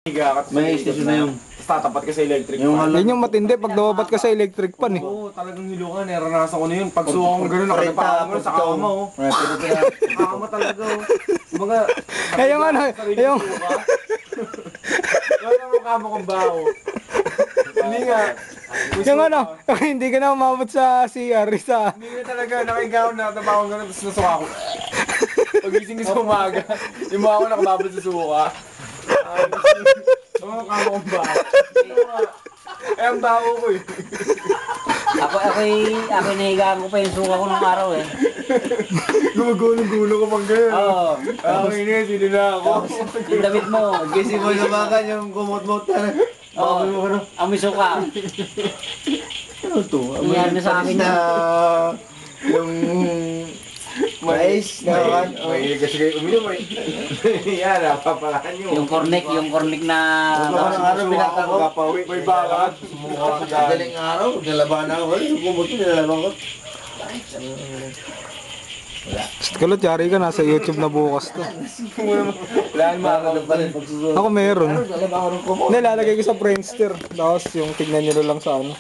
May station na yun. Tatapat ka sa electric pan. Yan yung matindi pag dawapat ka sa electric pan eh. Oo, talagang hilukan. Naranasan ko na yun. Pag suwa ko gano'n, nakatapaan mo sa kama oh. Kama talaga oh. Mga... Yung ano, yung... Wala mo kama kong baho. Hindi nga. Yung ano, hindi ka na umabot sa CR sa... Hindi nga talaga. Nakigaw na. Tapos gano'n. Tapos nasuka ko. Pagising ko sa umaga. Yung mga ako nakababot sa suka. Oo, kama kong baho. Eh, ang baho ko eh. Ako nahigaan ko pa yung suka ko nung araw eh. Gumagulong-gulong ko pang gano'n. Oo. Okay na, sino na ako. Yung damit mo. Kasi mo lumakan yung kumot-mot na. Oo. Amoy suka. Ano to? Nangyari na sa akin na yung mais na kan. May kasi kayo uminom eh. Yan, napapalaan nyo. Yung cornic na... Ang araw binata ko. May balat. Madaling araw, nalaban ako. Yung kumot ko, nilalaban ko. Kulot, yari ka nasa YouTube na bukas to. Wala nang makakalaban pa rin. Ako meron. Nalalaban ko ng kumot. Nilalagay ko sa Friendster. Tapos yung tignan nyo lang sa ano.